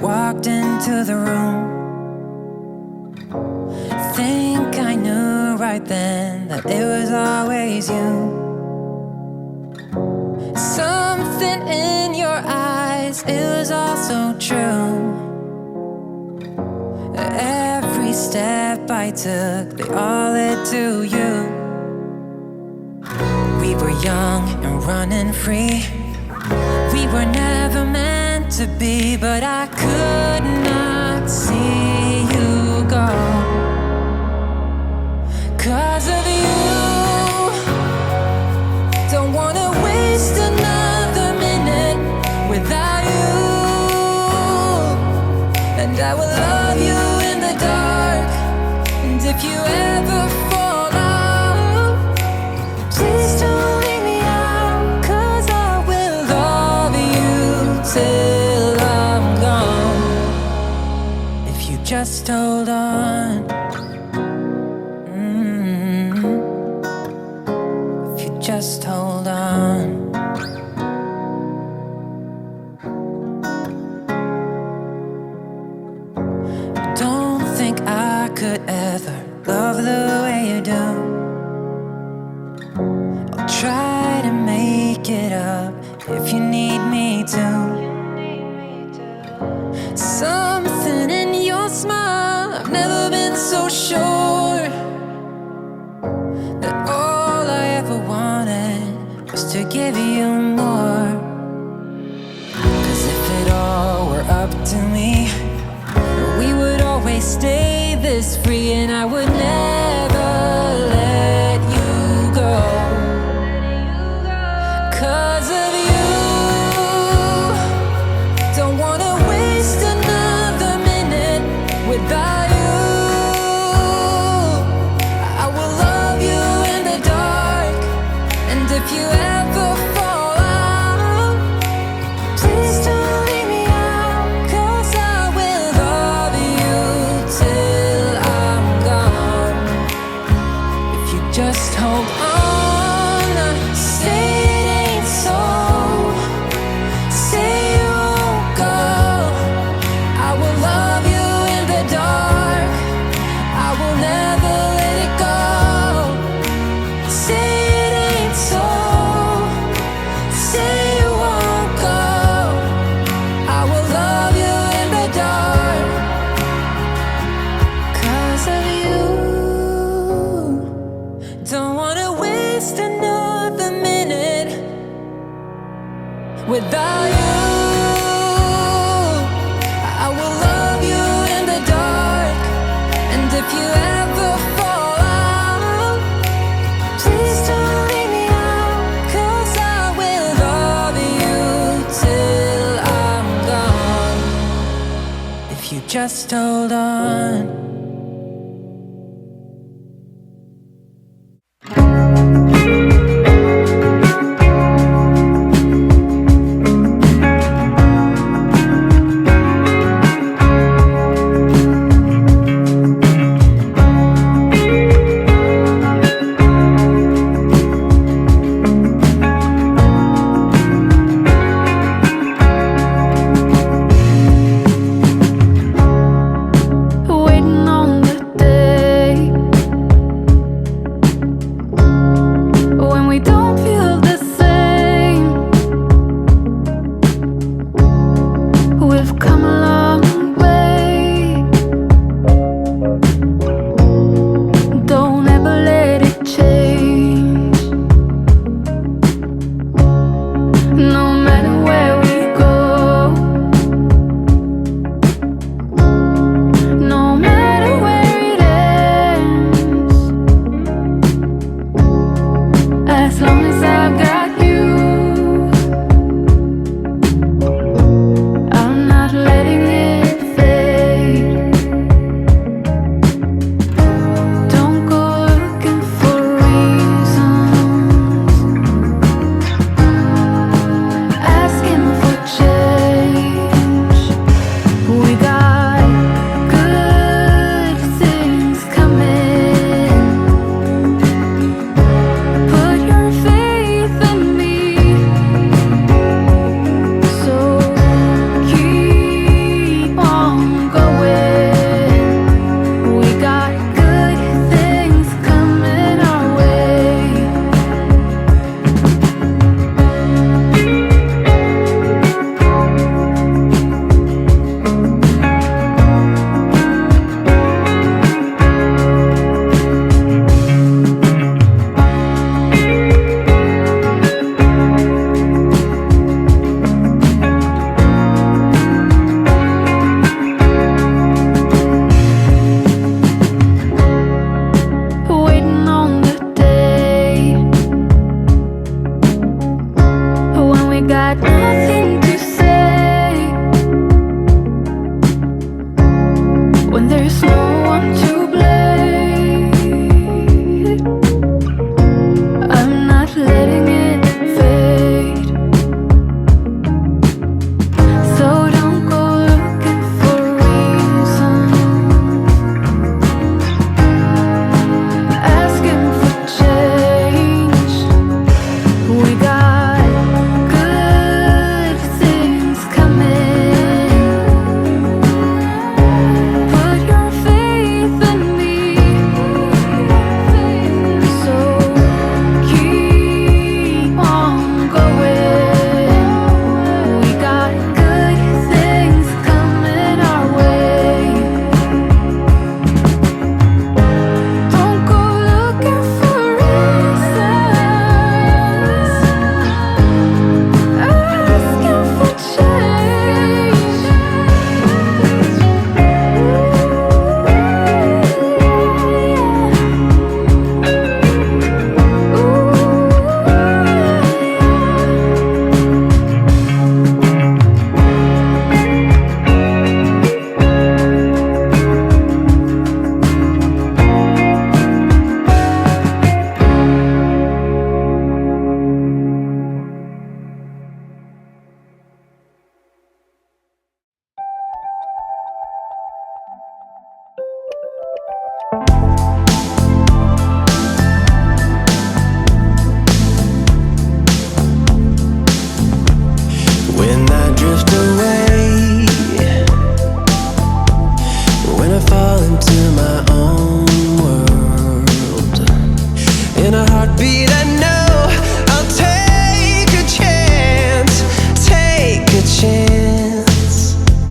walked into the room. Think I knew right then that it was always you. Something in your eyes, it was all so true. Every step I took, they all led to you. We were young and running free. We were never meant to be, but I could not see you go. 'Cause of you, don't wanna waste another minute without you. And I will love you in the dark. And if you ever fall out, please don't leave me out, 'cause I will love you till I'm gone. If you just hold on. If you just hold on. Don't think I could ever love the way you do. I'll try to make it up if you need me to. Something in your smile, I've never been so sure that all I ever wanted was to give you more. 'Cause if it all were up to me, we would always stay this free, and I would never let you go. 'Cause of you, don't wanna waste another minute without you. I will love you in the dark, and if you ever fall out, please don't leave me out, 'cause I will love you till I'm gone. If you just hold on, say it ain't so, say you won't go. I will love you in the dark, I will never let it go. Say it ain't so, say you won't go. I will love you in the dark, 'cause of you. Don't wanna waste another minute without you. I will love you in the dark, and if you ever fall out, please don't leave me out, 'cause I will love you till I'm gone. If you just hold on. Waiting to my own world. In a heartbeat